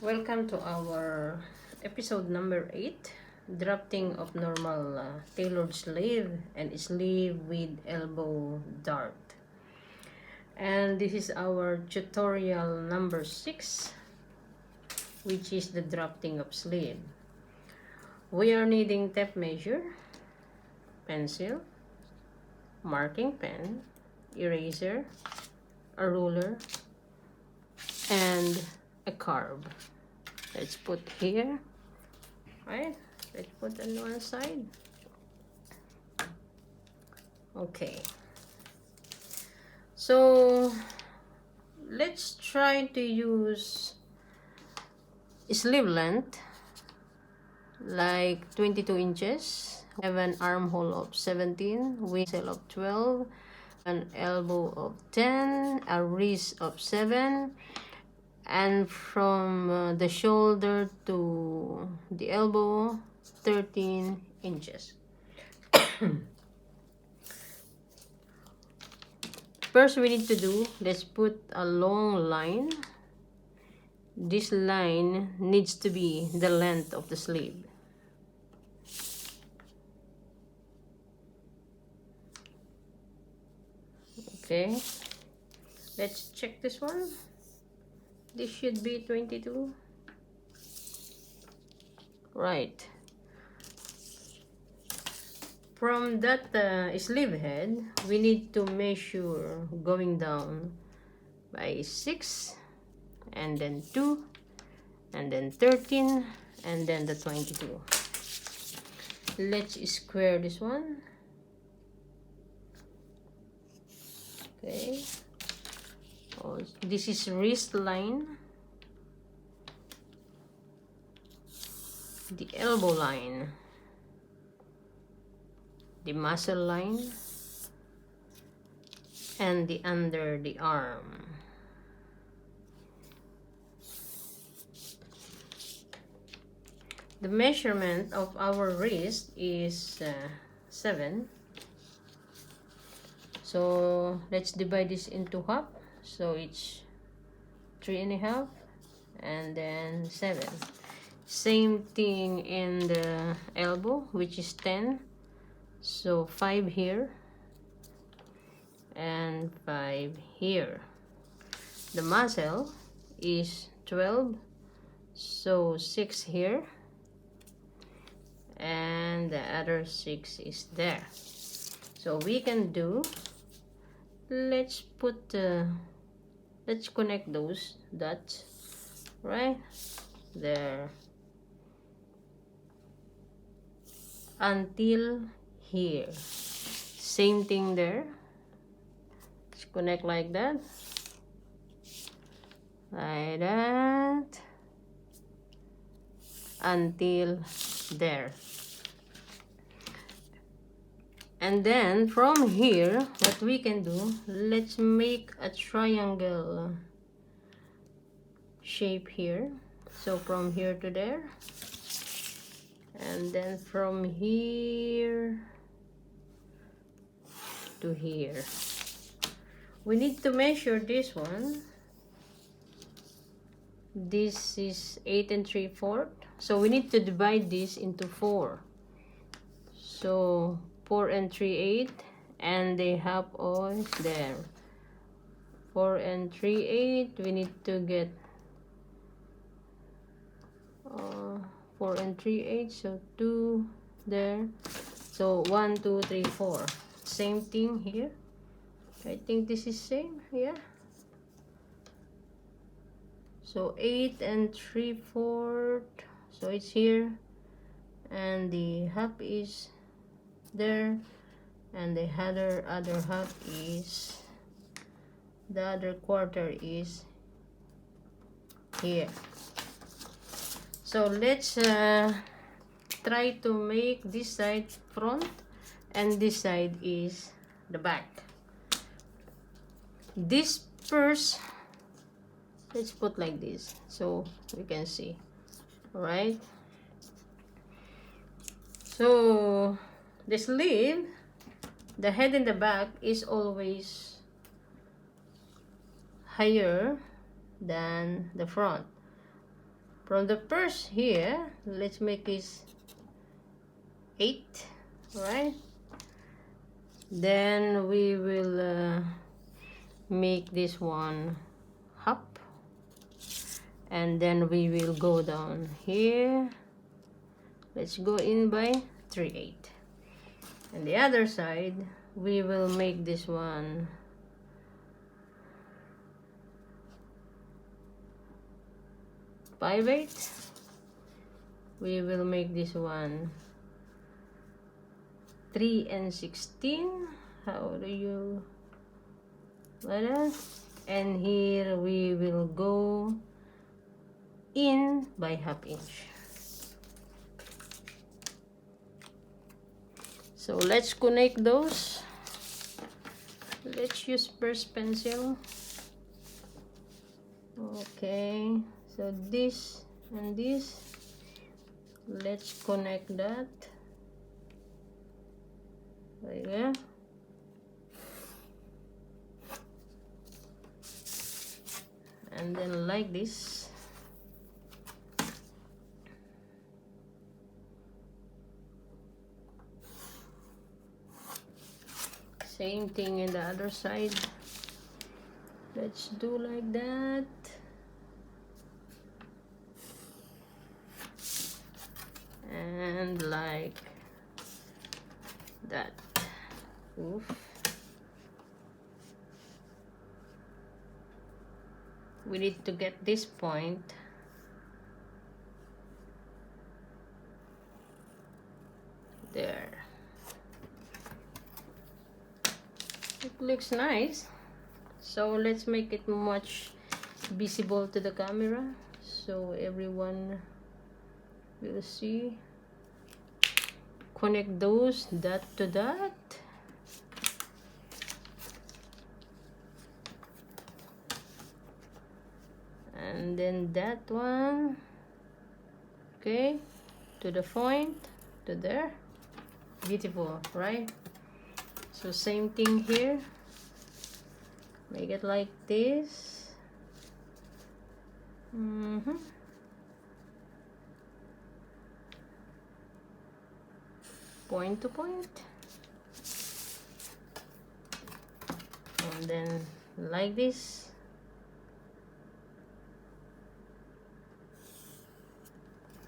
Welcome to our episode number 8, drafting of normal tailored sleeve and sleeve with elbow dart. And this is our tutorial number 6, which is the drafting of sleeve. We are needing tape measure, pencil, marking pen, eraser, a ruler, and a carb. Let's put here, right? Let's put on one side. Okay. So let's try to use sleeve length like 22 inches. We have an armhole of 17, waist of 12, an elbow of 10, a wrist of 7, and from the shoulder to the elbow 13 inches. First we need to do, let's put a long line. This line needs to be the length of the sleeve. Okay, let's check this one. This should be 22. Right. From that sleeve head, we need to measure going down by 6, and then 2, and then 13, and then the 22. Let's square this one. Okay. Oh, this is wrist line, the elbow line, the muscle line, and the under the arm. The measurement of our wrist is 7. So let's divide this into half. So it's 3.5 and then 7. Same thing in the elbow, which is 10. So 5 here and 5 here. The muscle is 12. So 6 here and the other 6 is there. So we can do, let's connect those dots right there until here. Same thing there. Let's connect like that, until there. And then from here, what we can do, let's make a triangle shape here. So from here to there, and then from here to here. We need to measure this one. This is 8 3/4. So we need to divide this into 4. So 4 3/8, and the half is there. 4 3/8. We need to get 4 3/8. So 2 there. So 1 2 3 4. Same thing here. I think this is same. Yeah. So 8 3/4. So it's here, and the half is there, and the other half is, the other quarter is here. So let's try to make this side front and this side is the back. This first, let's put like this so we can see. All right, so the sleeve, the head and the back is always higher than the front. from the first here, let's make this 8, right? Then we will make this one up, and then we will go down here. Let's go in by 3 8. And the other side, we will make this one 5 8. We will make this one 3 and 16. How do you like that? And here we will go in by 1/2 inch. So let's connect those. Let's use first pencil. Okay, so this and this, let's connect that right there. And then like this. Same thing in the other side. Let's do like that. And like that. Oof. We need to get this point. There. It looks nice. So let's make it much visible to the camera so everyone will see. Connect those dot to dot. And then that one, okay, to the point, to there. Beautiful, right? So same thing here. Make it like this. Point to point. And then like this.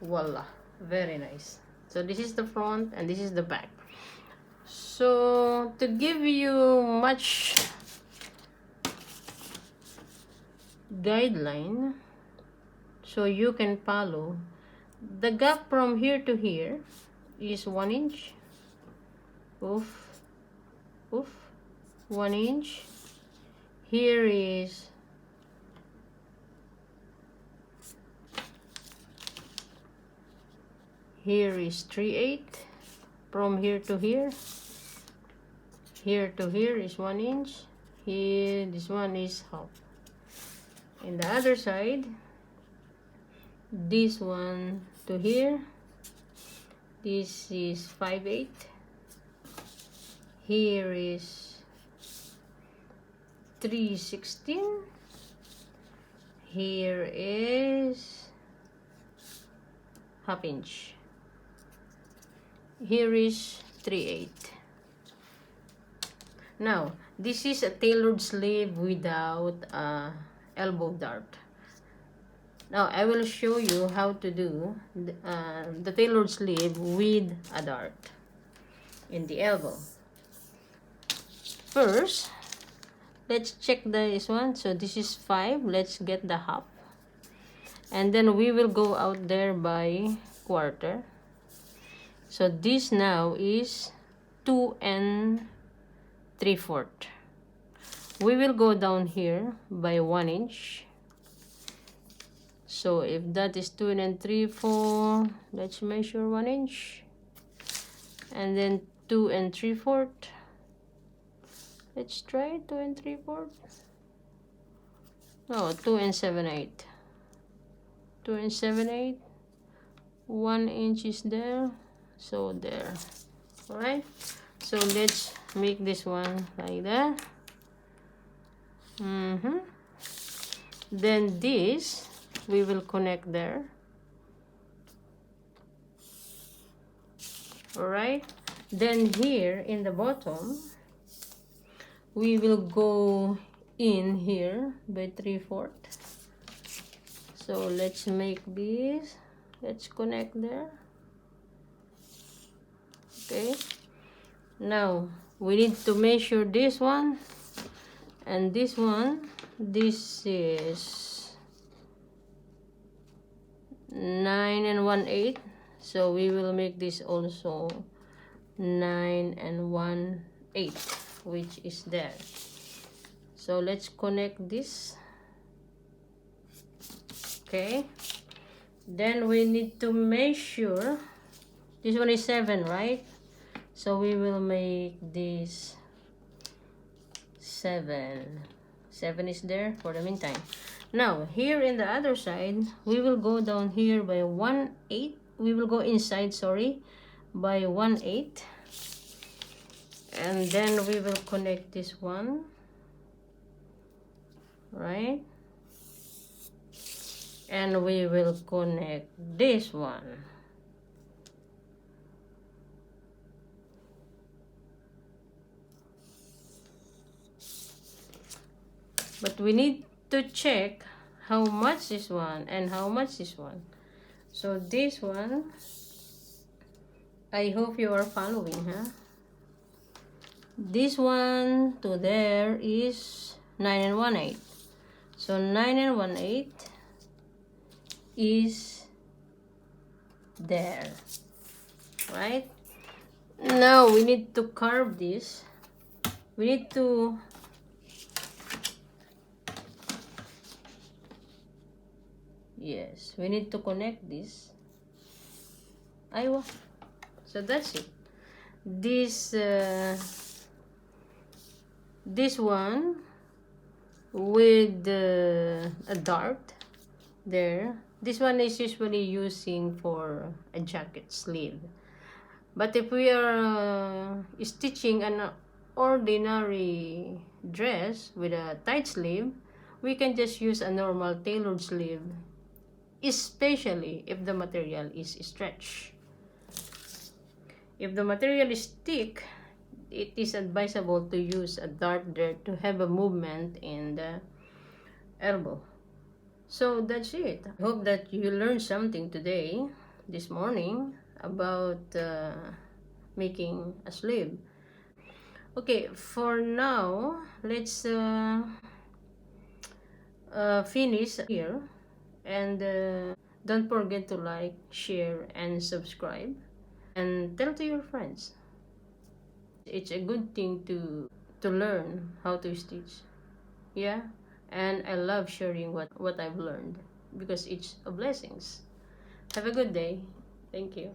Voila, very nice. So this is the front and this is the back. So to give you much guideline so you can follow, the gap from here to here is 1 inch. Oof, oof, 1 inch. Here is here is 3 8. From here to here. Here to here is 1 inch. Here, this one is half. In the other side, this one to here, this is 5 8. Here is 3 16. Here is 1/2 inch. Here is 3 8. Now, this is a tailored sleeve without elbow dart. Now, I will show you how to do the tailored sleeve with a dart in the elbow. First, let's check this one. So this is 5. Let's get the half. And then we will go out there by 1/4. So this now is 2 3/4. We will go down here by 1 inch. So if that is 2 3/4, let's measure 1 inch. And then 2 3/4. Let's try 2 3/4. No, 2 7/8. 2 7/8. 1 inch is there. So there. Alright. So let's make this one like that. Then this we will connect there. All right, then here in the bottom we will go in here by 3/4. So let's make this, let's connect there. Okay, now we need to measure this one and this one. This is 9 1/8, so we will make this also 9 1/8, which is there. So let's connect this. Okay, then we need to measure, this one is 7, right? So we will make this 7 is there for the meantime. Now here in the other side we will go down here by 1/8. We will go inside, sorry, by 1/8, and then we will connect this one, right? And we will connect this one. But we need to check how much this one and how much this one. So this one, I hope you are following, huh? This one to there is 9 1/8. So 9 1/8 is there, right? Now we need to carve this. We need to we need to connect this. Aywa. So that's it. This one with a dart there. This one is usually using for a jacket sleeve. But if we are stitching an ordinary dress with a tight sleeve, we can just use a normal tailored sleeve, especially if the material is stretched. If the material is thick, it is advisable to use a dart there to have a movement in the elbow. So that's it. I hope that you learned something today, this morning, about making a sleeve. Okay, for now, let's finish here, and don't forget to like, share, and subscribe, and tell to your friends. It's a good thing to learn how to stitch. Yeah, and I love sharing what I've learned because it's a blessings. Have a good day. Thank you.